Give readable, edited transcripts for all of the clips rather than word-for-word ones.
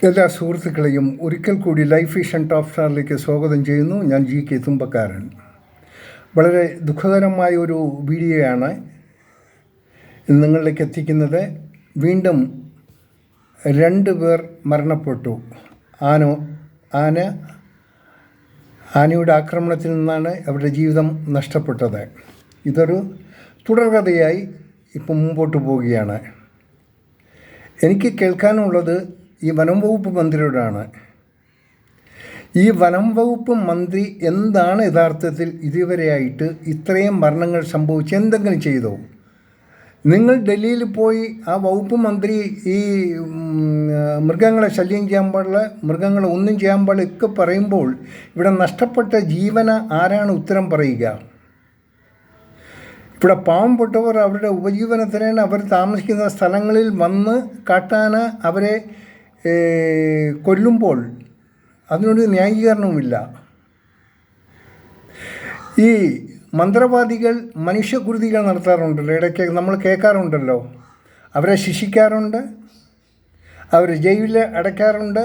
എല്ലാ സുഹൃത്തുക്കളെയും ഒരിക്കൽ കൂടി ലൈഫ് വിഷൻ ടോപ്പ് സ്റ്റാറിലേക്ക് സ്വാഗതം ചെയ്യുന്നു. ഞാൻ GK തുമ്പക്കാരൻ. വളരെ ദുഃഖകരമായ ഒരു വീഡിയോയാണ് നിങ്ങളിലേക്ക് എത്തിക്കുന്നത്. വീണ്ടും 2 പേർ മരണപ്പെട്ടു. ആനയുടെ ആക്രമണത്തിൽ നിന്നാണ് അവരുടെ ജീവിതം നഷ്ടപ്പെട്ടത്. ഇതൊരു തുടർകഥയായി ഇപ്പം മുമ്പോട്ട് പോവുകയാണ്. എനിക്ക് കേൾക്കാനുള്ളത് ഈ വനം വകുപ്പ് മന്ത്രിയോടാണ്. ഈ വനം വകുപ്പ് മന്ത്രി എന്താണ് യഥാർത്ഥത്തിൽ ഇതുവരെയായിട്ട് ഇത്രയും മരണങ്ങൾ സംഭവിച്ച് എന്തെങ്കിലും ചെയ്തോ? നിങ്ങൾ ഡൽഹിയിൽ പോയി ആ വകുപ്പ് മന്ത്രി ഈ മൃഗങ്ങളെ ശല്യം ചെയ്യാൻ പാടില്ല, മൃഗങ്ങളെ ഒന്നും ചെയ്യാൻ പാടില്ല ഒക്കെ പറയുമ്പോൾ ഇവിടെ നഷ്ടപ്പെട്ട ജീവന ആരാണ് ഉത്തരം പറയുക? ഇവിടെ പാവപ്പെട്ടവർ അവരുടെ ഉപജീവനത്തിനാണ് അവർ താമസിക്കുന്ന സ്ഥലങ്ങളിൽ വന്ന് കാട്ടാന അവരെ കൊല്ലുമ്പോൾ അതിനൊരു ന്യായീകരണവുമില്ല. ഈ മന്ത്രവാദികൾ മനുഷ്യകുരുതികൾ നടത്താറുണ്ടല്ലോ, ഇടയ്ക്ക് നമ്മൾ കേൾക്കാറുണ്ടല്ലോ. അവരെ ശിക്ഷിക്കാറുണ്ട്, അവർ ജയിലിൽ അടയ്ക്കാറുണ്ട്.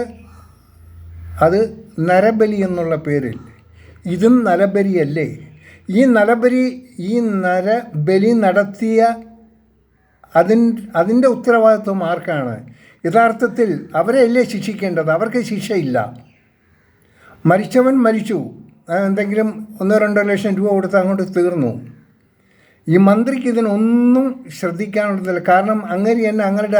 അത് നരബലി എന്നുള്ള പേരിൽ. ഇതും നരബലിയല്ലേ? ഈ നരബലി നടത്തിയ അതിൻ്റെ ഉത്തരവാദിത്വം ആർക്കാണ്? യഥാർത്ഥത്തിൽ അവരെയല്ലേ ശിക്ഷിക്കേണ്ടത്? അവർക്ക് ശിക്ഷയില്ല. മരിച്ചവൻ മരിച്ചു, എന്തെങ്കിലും 1-2 ലക്ഷം രൂപ കൊടുത്ത് അങ്ങോട്ട് തീർന്നു. ഈ മന്ത്രിക്ക് ഇതിനൊന്നും ശ്രദ്ധിക്കാനുള്ളതില്ല. കാരണം അങ്ങനെ തന്നെ അങ്ങയുടെ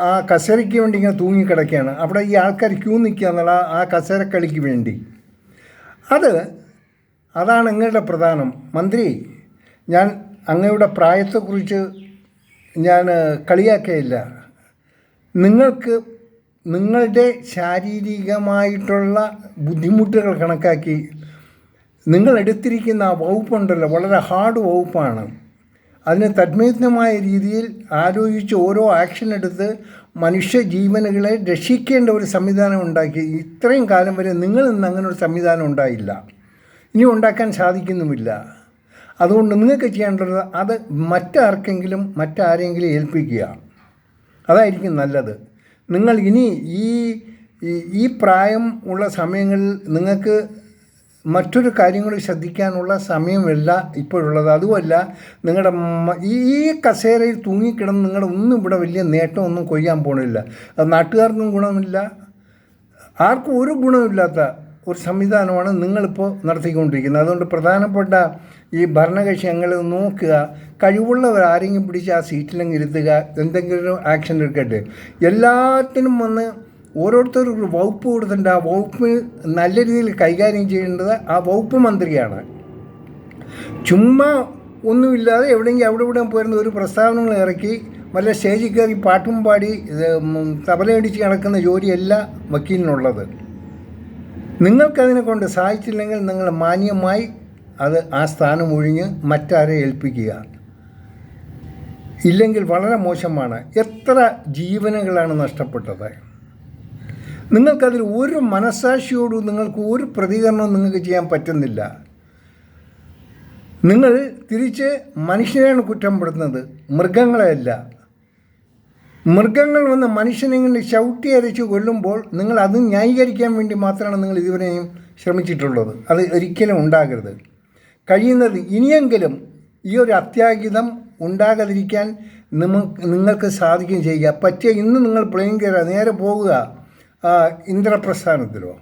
ആ കസേരയ്ക്ക് വേണ്ടി ഇങ്ങനെ തൂങ്ങിക്കിടക്കുകയാണ്. അവിടെ ഈ ആൾക്കാർ ക്യൂ നിൽക്കുക എന്നുള്ള ആ കസേരക്കളിക്ക് വേണ്ടി. അതാണ് അങ്ങയുടെ പ്രധാനം. മന്ത്രി, ഞാൻ അങ്ങയുടെ പ്രായത്തെക്കുറിച്ച് ഞാൻ കളിയാക്കുകയില്ല. നിങ്ങൾക്ക് നിങ്ങളുടെ ശാരീരികമായിട്ടുള്ള ബുദ്ധിമുട്ടുകൾ കണക്കാക്കി നിങ്ങൾ എടുത്തിരിക്കുന്ന ആ വകുപ്പുണ്ടല്ലോ, വളരെ ഹാർഡ് വകുപ്പാണ്. അതിന് തന്മയമായ രീതിയിൽ ആലോചിച്ച് ഓരോ ആക്ഷൻ എടുത്ത് മനുഷ്യ ജീവനുകളെ രക്ഷിക്കേണ്ട ഒരു സംവിധാനം ഉണ്ടാക്കി. ഇത്രയും കാലം വരെ നിങ്ങൾ ഇന്ന് അങ്ങനെ ഒരു സംവിധാനം ഉണ്ടായില്ല, ഇനി ഉണ്ടാക്കാൻ സാധിക്കുന്നുമില്ല. അതുകൊണ്ട് നിങ്ങൾക്ക് ചെയ്യേണ്ടത് അത് മറ്റാരെങ്കിലും ഏൽപ്പിക്കുക. അതായിരിക്കും നല്ലത്. നിങ്ങൾ ഇനി ഈ പ്രായം ഉള്ള സമയങ്ങളിൽ നിങ്ങൾക്ക് മറ്റൊരു കാര്യങ്ങൾ ശ്രദ്ധിക്കാനുള്ള സമയമല്ല ഇപ്പോഴുള്ളത്. അതുമല്ല, നിങ്ങളുടെ ഈ കസേരയിൽ തൂങ്ങിക്കിടന്ന് നിങ്ങളൊന്നും ഇവിടെ വലിയ നേട്ടമൊന്നും കൊയ്യാൻ പോകണില്ല. അത് നാട്ടുകാർക്കും ഗുണമില്ല, ആർക്കും ഒരു ഗുണമില്ലാത്ത ഒരു സംവിധാനമാണ് നിങ്ങളിപ്പോൾ നടത്തിക്കൊണ്ടിരിക്കുന്നത്. അതുകൊണ്ട് പ്രധാനപ്പെട്ട ഈ ഭരണകക്ഷി ഞങ്ങൾ നോക്കുക, കഴിവുള്ളവർ ആരെങ്കിലും പിടിച്ച് ആ സീറ്റിലെങ്കിൽ ഇരുത്തുക, എന്തെങ്കിലും ആക്ഷൻ എടുക്കട്ടെ. എല്ലാത്തിനും വന്ന് ഓരോരുത്തർക്കും വകുപ്പ് കൊടുത്തിട്ടുണ്ട്. ആ വകുപ്പ് നല്ല രീതിയിൽ കൈകാര്യം ചെയ്യേണ്ടത് ആ വകുപ്പ് മന്ത്രിയാണ്. ചുമ്മാ ഒന്നുമില്ലാതെ എവിടെയെങ്കിലും അവിടെ പോയിരുന്ന ഒരു പ്രസ്താവനകൾ ഇറക്കി വല്ല സ്റ്റേജിൽ കയറി പാട്ടും പാടി തബലയടിച്ച് നടക്കുന്ന ജോലിയല്ല വക്കീലിനുള്ളത്. നിങ്ങൾക്കതിനെ കൊണ്ട് സാധിച്ചില്ലെങ്കിൽ നിങ്ങൾ മാന്യമായി ആ സ്ഥാനം ഒഴിഞ്ഞ് മറ്റാരെ ഏൽപ്പിക്കുക. ഇല്ലെങ്കിൽ വളരെ മോശമാണ്. എത്ര ജീവനുകളാണ് നഷ്ടപ്പെട്ടത്? നിങ്ങൾക്കതിൽ ഒരു മനസ്സാക്ഷിയോടും നിങ്ങൾക്ക് ഒരു പ്രതികരണവും നിങ്ങൾക്ക് ചെയ്യാൻ പറ്റുന്നില്ല. നിങ്ങൾ തിരിച്ച് മനുഷ്യനെയാണ് കുറ്റപ്പെടുത്തുന്നത്, മൃഗങ്ങളെയല്ല. മൃഗങ്ങൾ വന്ന് മനുഷ്യനെ ഇങ്ങനെ ചവിട്ടി അരച്ച് കൊല്ലുമ്പോൾ നിങ്ങൾ അത് ന്യായീകരിക്കാൻ വേണ്ടി മാത്രമാണ് നിങ്ങൾ ഇതുവരെയും ശ്രമിച്ചിട്ടുള്ളത്. അത് ഒരിക്കലും ഉണ്ടാകരുത്. കഴിയുന്നത് ഇനിയെങ്കിലും ഈ ഒരു അത്യാഹിതം ഉണ്ടാകാതിരിക്കാൻ നിങ്ങൾക്ക് സാധിക്കുകയും ചെയ്യുക. പറ്റിയ ഇന്ന് നിങ്ങൾ പ്ലെയിൻ കയറുക, നേരെ പോകുക ഇന്ദ്രപ്രസ്ഥാനത്തിലോ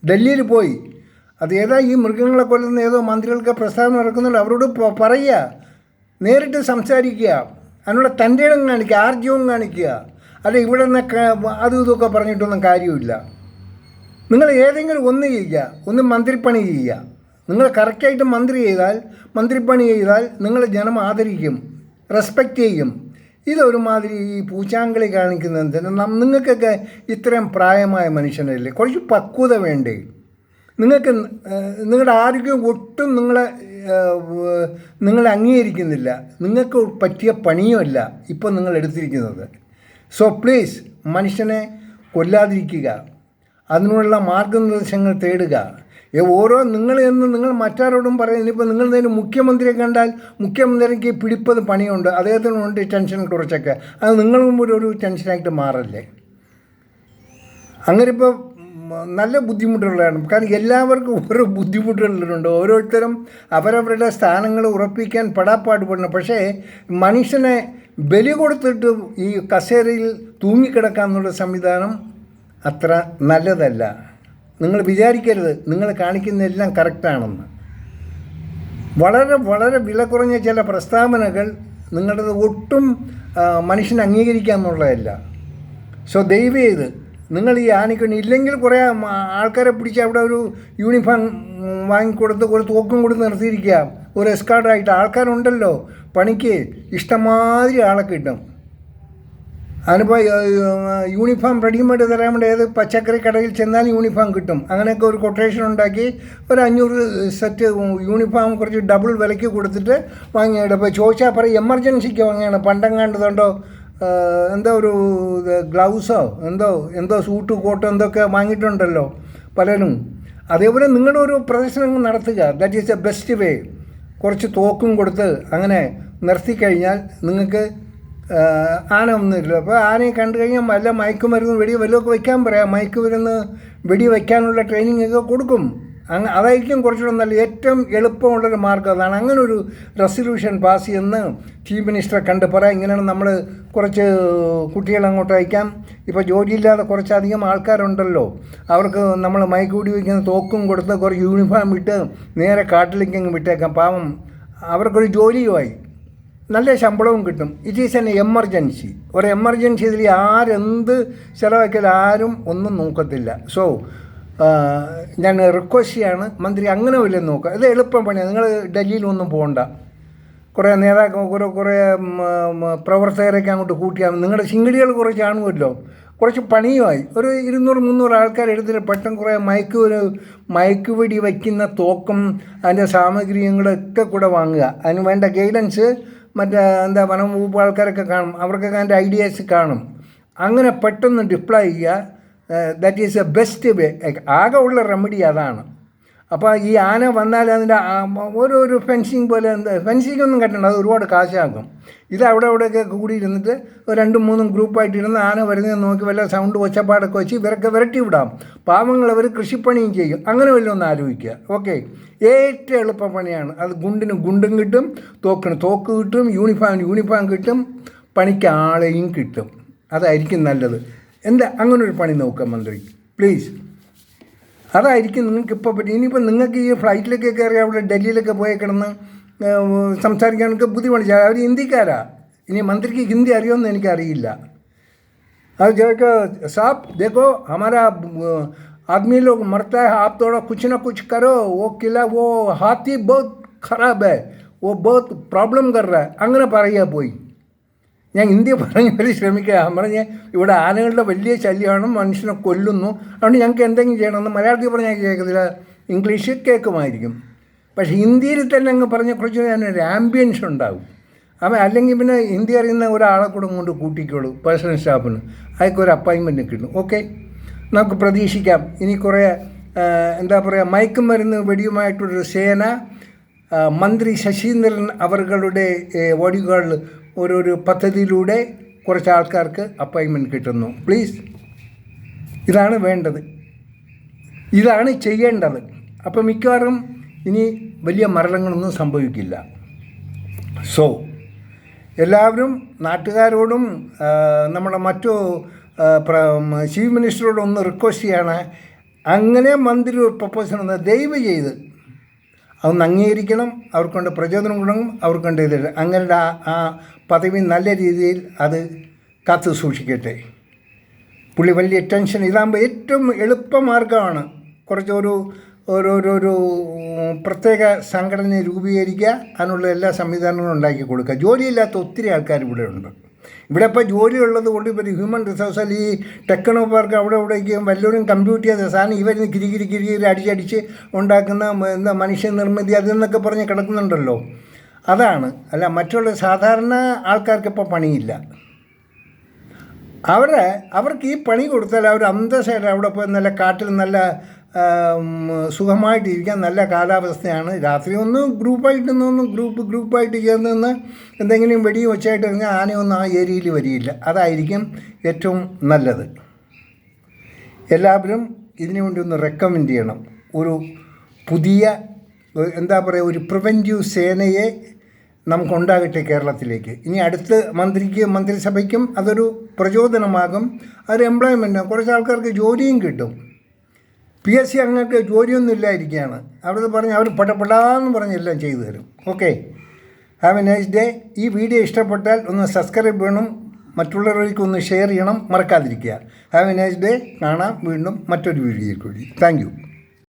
ഡൽഹിയിൽ പോയി ഈ മൃഗങ്ങളെ കൊല്ലുന്ന ഏതോ മന്ത്രികൾക്ക് പ്രസ്ഥാനം നടക്കുന്നുണ്ടോ, അവരോട് പറയുക, നേരിട്ട് സംസാരിക്കുക, അതിനുള്ള തൻ്റെ ഇടം കാണിക്കുക, ആർജവും കാണിക്കുക. അല്ല ഇവിടെ നിന്ന് അതും ഇതൊക്കെ പറഞ്ഞിട്ടൊന്നും കാര്യമില്ല. നിങ്ങൾ ഏതെങ്കിലും ഒന്ന് ചെയ്യുക, ഒന്ന് മന്ത്രിപ്പണി ചെയ്യുക. നിങ്ങൾ കറക്റ്റായിട്ട് മന്ത്രിപ്പണി ചെയ്താൽ നിങ്ങൾ ജനം ആദരിക്കും, റെസ്പെക്റ്റ് ചെയ്യും. ഇതൊരുമാതിരി ഈ പൂച്ചാങ്കളി കാണിക്കുന്നതിന് നിങ്ങൾക്കൊക്കെ ഇത്രയും പ്രായമായ മനുഷ്യനല്ലേ, കുറച്ച് പക്വത വേണ്ടേ? നിങ്ങളുടെ ആരോഗ്യം ഒട്ടും നിങ്ങളെ അംഗീകരിക്കുന്നില്ല. നിങ്ങൾക്ക് പറ്റിയ പണിയുമല്ല ഇപ്പോൾ നിങ്ങൾ എടുത്തിരിക്കുന്നത്. സോ പ്ലീസ്, മനുഷ്യനെ കൊല്ലാതിരിക്കുക, അതിനുള്ള മാർഗനിർദ്ദേശങ്ങൾ തേടുക. നിങ്ങൾ മറ്റാരോടും പറയുന്നത്. ഇപ്പോൾ നിങ്ങൾ തന്നെ മുഖ്യമന്ത്രിയെ കണ്ടാൽ മുഖ്യമന്ത്രിക്ക് പിടിപ്പത് പണിയുണ്ട്, അദ്ദേഹത്തിനുണ്ട് ടെൻഷൻ കുറച്ചൊക്കെ. അത് നിങ്ങളും കൂടി ഒരു ടെൻഷനായിട്ട് മാറല്ലേ? അങ്ങനെ ഇപ്പോൾ നല്ല ബുദ്ധിമുട്ടുള്ളതാണ്. കാരണം എല്ലാവർക്കും ഓരോ ബുദ്ധിമുട്ടുകളുണ്ട്. ഓരോരുത്തരും അവരവരുടെ സ്ഥാനങ്ങൾ ഉറപ്പിക്കാൻ പെടാപ്പാടുപെടണം. പക്ഷേ മനുഷ്യനെ ബലി കൊടുത്തിട്ട് ഈ കസേരയിൽ തൂങ്ങിക്കിടക്കാമെന്നുള്ള സംവിധാനം അത്ര നല്ലതല്ല. നിങ്ങൾ വിചാരിക്കരുത് നിങ്ങൾ കാണിക്കുന്നതെല്ലാം കറക്റ്റാണെന്ന്. വളരെ വളരെ വില കുറഞ്ഞ ചില പ്രസ്താവനകൾ നിങ്ങളുടേത് ഒട്ടും മനുഷ്യൻ അംഗീകരിക്കാമെന്നുള്ളതല്ല. സോ ദയവ് ചെയ്ത് നിങ്ങൾ ഈ ആനക്കണി ഇല്ലെങ്കിൽ കുറേ ആൾക്കാരെ പിടിച്ച് അവിടെ ഒരു യൂണിഫോം വാങ്ങിക്കൊടുത്ത് ഒരു തോക്കും കൊടുത്ത് നിർത്തിയിരിക്കുക. ഒരു എസ്കാർട്ടായിട്ട് ആൾക്കാരുണ്ടല്ലോ പണിക്ക്, ഇഷ്ടംമാതിരി ആളെ കിട്ടും. അതിനിപ്പോൾ യൂണിഫോം റെഡിമെയ്ഡ് തരാൻ വേണ്ടി ഏത് പച്ചക്കറി കടയിൽ ചെന്നാൽ യൂണിഫോം കിട്ടും. അങ്ങനെയൊക്കെ ഒരു കൊട്ടേഷൻ ഉണ്ടാക്കി ഒരു 500 സെറ്റ് യൂണിഫോം കുറച്ച് ഡബിൾ വിലയ്ക്ക് കൊടുത്തിട്ട് വാങ്ങിയിട്ട് ഇപ്പോൾ ചോദിച്ചാൽ പറയും എമർജൻസിക്ക് വാങ്ങിയാണ്. പണ്ടെങ്ങാണ്ടതുണ്ടോ എന്തോ ഒരു ഗ്ലൗസോ എന്തോ സൂട്ട് കോട്ട് എന്തൊക്കെ വാങ്ങിയിട്ടുണ്ടല്ലോ പലരും. അതേപോലെ നിങ്ങളുടെ ഒരു പ്രദർശനം നടത്തുക. That is A best way. കുറച്ച് തോക്കും കൊടുത്ത് അങ്ങനെ നിർത്തിക്കഴിഞ്ഞാൽ നിങ്ങൾക്ക് ആന ഒന്നുമില്ല. അപ്പോൾ ആനയെ കണ്ടു കഴിഞ്ഞാൽ വല്ല മയക്കുമരുന്ന് വല്ലതൊക്കെ വയ്ക്കാൻ പറയാം. മയക്കുമരുന്ന് വെടി വയ്ക്കാനുള്ള ട്രെയിനിങ് ഒക്കെ കൊടുക്കും. അതായിരിക്കും കുറച്ചുകൂടെ നല്ല ഏറ്റവും എളുപ്പമുള്ളൊരു മാർഗ്ഗം അതാണ്. അങ്ങനെ ഒരു റെസൊല്യൂഷൻ പാസ് ചെയ്യുന്ന ചീഫ് മിനിസ്റ്ററെ കണ്ട് പറയാം, ഇങ്ങനെയാണ് നമ്മൾ കുറച്ച് കുട്ടികളെ അങ്ങോട്ട് അയക്കാം. ഇപ്പോൾ ജോലിയില്ലാതെ കുറച്ചധികം ആൾക്കാരുണ്ടല്ലോ, അവർക്ക് നമ്മൾ മയക്കുകൂടി വയ്ക്കുന്ന തോക്കും കൊടുത്ത് കുറച്ച് യൂണിഫോം ഇട്ട് നേരെ കാട്ടിലേക്ക് അങ്ങ് വിട്ടേക്കാം. പാവം അവർക്കൊരു ജോലിയുമായി നല്ല ശമ്പളവും കിട്ടും. It is N emergency. ഒരു എമർജൻസി ഇതിൽ ആരെന്ത് ചിലവാക്കിയാൽ ആരും ഒന്നും നോക്കത്തില്ല. സോ ഞാൻ റിക്വസ്റ്റ് ചെയ്യാണ്, മന്ത്രി അങ്ങനെ വല്ലതും നോക്കുക. ഇത് എളുപ്പം പണിയാണ്. നിങ്ങൾ ഡൽഹിയിലൊന്നും പോകണ്ട. കുറേ നേതാക്കൾ കുറേ പ്രവർത്തകരൊക്കെ അങ്ങോട്ട് കൂട്ടിയാൽ നിങ്ങളുടെ ശിങ്കിടികൾ കുറച്ച് കാണുമല്ലോ, കുറച്ച് പണിയുമായി ഒരു 200-300 ആൾക്കാർ എടുത്തിട്ട് പെട്ടെന്ന് കുറേ മയക്കുവെടി വയ്ക്കുന്ന തോക്കും അതിൻ്റെ സാമഗ്രികളൊക്കെ കൂടെ വാങ്ങുക. അതിന് വേണ്ട ഗൈഡൻസ് വനം വകുപ്പ് ആൾക്കാരൊക്കെ കാണും, അവർക്കൊക്കെ അതിൻ്റെ ഐഡിയാസ് കാണും. അങ്ങനെ പെട്ടെന്ന് ഡിപ്ലോയ് ചെയ്യുക. That is A best way. ആകെ ഉള്ള റെമഡി അതാണ്. അപ്പോൾ ഈ ആന വന്നാൽ അതിൻ്റെ ഓരോരോ ഫെൻസിങ് പോലെ ഫെൻസിങ് ഒന്നും കെട്ടണ്ട, അത് ഒരുപാട് കാശാകും. ഇത് അവിടെയൊക്കെ കൂടി ഇരുന്നിട്ട് 2-3 ഗ്രൂപ്പായിട്ട് ഇരുന്ന് ആന വരുന്നത് നോക്കി വല്ല സൗണ്ട് ഒച്ചപ്പാടൊക്കെ വെച്ച് ഇവരൊക്കെ വിരട്ടി വിടാം. പാവങ്ങൾ അവർ കൃഷിപ്പണിയും ചെയ്യും. അങ്ങനെ വല്ലതും ഒന്ന് ആലോചിക്കുക. ഓക്കെ, ഏറ്റവും എളുപ്പ പണിയാണ് അത്. ഗുണ്ടും കിട്ടും, തോക്ക് കിട്ടും, യൂണിഫോം കിട്ടും, പണിക്ക് ആളെയും കിട്ടും. അതായിരിക്കും നല്ലത്. അങ്ങനൊരു പണി നോക്കാം മന്ത്രി, പ്ലീസ്. അതായിരിക്കും നിങ്ങൾക്ക് ഇപ്പോൾ പറ്റും. ഇനിയിപ്പോൾ നിങ്ങൾക്ക് ഈ ഫ്ലൈറ്റിലൊക്കെ കയറി അവിടെ ഡൽഹിയിലൊക്കെ പോയി കിടന്ന് സംസാരിക്കാനൊക്കെ ബുദ്ധിമുട്ട്. അവർ ഹിന്ദിക്കാരാ. ഇനി മന്ത്രിക്ക് ഹിന്ദി അറിയുമെന്ന് എനിക്കറിയില്ല. അത് ചോദിക്കോ, സാബ് देखो हमारा आदमी लोग मरता है, आप थोड़ा कुछ ना कुछ करो. वो किला वो हाथी बहुत ख़राब है, वो बहुत प्रॉब्लम कर रहा है. അങ്ങനെ പറയുക പോയി. ഞാൻ ഹിന്ദി പറഞ്ഞ് ശ്രമിക്കുക. പറഞ്ഞ് ഇവിടെ ആനകളുടെ വലിയ ശല്യമാണ്, മനുഷ്യനെ കൊല്ലുന്നു, അതുകൊണ്ട് ഞങ്ങൾക്ക് എന്തെങ്കിലും ചെയ്യണമെന്ന് മലയാളത്തിൽ പറഞ്ഞാൽ കേൾക്കത്തില്ല, ഇംഗ്ലീഷ് കേൾക്കുമായിരിക്കും. പക്ഷേ ഹിന്ദിയിൽ തന്നെ അങ്ങ് പറഞ്ഞ കുറച്ച് ഞാനൊരു ആംബിയൻസ് ഉണ്ടാകും. അല്ലെങ്കിൽ പിന്നെ ഹിന്ദി അറിയുന്ന ഒരാളെ കൂടെ കൊണ്ട് കൂട്ടിക്കോളൂ പേഴ്സണൽ സ്റ്റാഫിന്, അതൊക്കെ ഒരു അപ്പോയിൻമെൻറ്റ് കിട്ടും. ഓക്കെ, നമുക്ക് പ്രതീക്ഷിക്കാം. ഇനി കുറേ മയക്കുമരുന്ന് വെടിയുമായിട്ടൊരു സേന മന്ത്രി ശശീന്ദ്രൻ അവരുടെ വടികൾ ഒരു പദ്ധതിയിലൂടെ കുറച്ച് ആൾക്കാർക്ക് അപ്പോയിൻമെൻറ്റ് കിട്ടുന്നു. പ്ലീസ്, ഇതാണ് വേണ്ടത്, ഇതാണ് ചെയ്യേണ്ടത്. അപ്പോൾ മിക്കവാറും ഇനി വലിയ മരണങ്ങളൊന്നും സംഭവിക്കില്ല. സോ എല്ലാവരും നാട്ടുകാരോടും നമ്മുടെ മറ്റു ചീഫ് മിനിസ്റ്ററോടും ഒന്ന് റിക്വസ്റ്റ് ചെയ്യാണ്, അങ്ങനെ മന്ത്രി ഒരു പ്രപ്പോസൽ ഒന്ന് ദയവ് ചെയ്ത് അതൊന്ന് അംഗീകരിക്കണം. അവർക്കൊണ്ട് പ്രചോദനം കൊടുക്കണം, അവർക്കൊണ്ട് അങ്ങനെ ആ പദവി നല്ല രീതിയിൽ അത് കാത്തു സൂക്ഷിക്കട്ടെ. പുള്ളി വലിയ ടെൻഷൻ. ഇതാകുമ്പോൾ ഏറ്റവും എളുപ്പമാർഗ്ഗമാണ്. കുറച്ചൊരു പ്രത്യേക സംഘടന രൂപീകരിക്കുക, അതിനുള്ള എല്ലാ സംവിധാനങ്ങളും ഉണ്ടാക്കി കൊടുക്കുക. ജോലിയില്ലാത്ത ഒത്തിരി ആൾക്കാർ ഇവിടെ ഉണ്ട്. ഇവിടെ ഇപ്പോൾ ജോലി ഉള്ളത് കൊണ്ട് ഇവർ ഹ്യൂമൻ റിസോഴ്സിൽ ഈ ടെക്നോ പാർക്ക് അവിടെ വല്ലവരും കമ്പ്യൂട്ട് ചെയ്ത സാധനം ഇവർ കിരി അടിച്ചടിച്ച് ഉണ്ടാക്കുന്ന മനുഷ്യ നിർമ്മിതി അതെന്നൊക്കെ പറഞ്ഞ് കിടക്കുന്നുണ്ടല്ലോ, അതാണ്. അല്ല, മറ്റുള്ള സാധാരണ ആൾക്കാർക്കിപ്പോൾ പണിയില്ല. അവർക്ക് ഈ പണി കൊടുത്താൽ അവർ അന്തസ്സായിട്ട് അവിടെ പോയി നല്ല കാട്ടിൽ നല്ല സുഖമായിട്ടിരിക്കാൻ നല്ല കാലാവസ്ഥയാണ്. രാത്രി ഒന്ന് ഗ്രൂപ്പായിട്ട് ചേർന്ന് നിന്ന് എന്തെങ്കിലും വെടി വെച്ചായിട്ട് കഴിഞ്ഞാൽ ആനയൊന്നും ആ ഏരിയയിൽ വരികയില്ല. അതായിരിക്കും ഏറ്റവും നല്ലത്. എല്ലാവരും ഇതിനു വേണ്ടി ഒന്ന് റെക്കമെൻഡ് ചെയ്യണം. ഒരു പുതിയ എന്താ പറയുക, ഒരു പ്രിവെൻറ്റീവ് സേനയെ നമുക്കുണ്ടാകട്ടെ കേരളത്തിലേക്ക്. ഇനി അടുത്ത മന്ത്രിസഭയ്ക്കും അതൊരു പ്രചോദനമാകും. അതൊരു എംപ്ലോയ്മെൻറ്റ്, കുറച്ച് ആൾക്കാർക്ക് ജോലിയും കിട്ടും. PSC അങ്ങക്ക് ജോലിയൊന്നും ഇല്ലായിരിക്കുകയാണ്. അവിടെ പറഞ്ഞ് അവർ പടപെടാന്ന് പറഞ്ഞ് എല്ലാം ചെയ്തു തരും. Okay, have A nice day. ഈ വീഡിയോ ഇഷ്ടപ്പെട്ടാൽ ഒന്ന് സബ്സ്ക്രൈബ് ചെയ്യണം, മറ്റുള്ളവർക്ക് ഒന്ന് ഷെയർ ചെയ്യണം, മറക്കാതിരിക്കുക. Have A nice day. കാണാം വീണ്ടും മറ്റൊരു വീഡിയോയിൽ കൂടി. Thank you.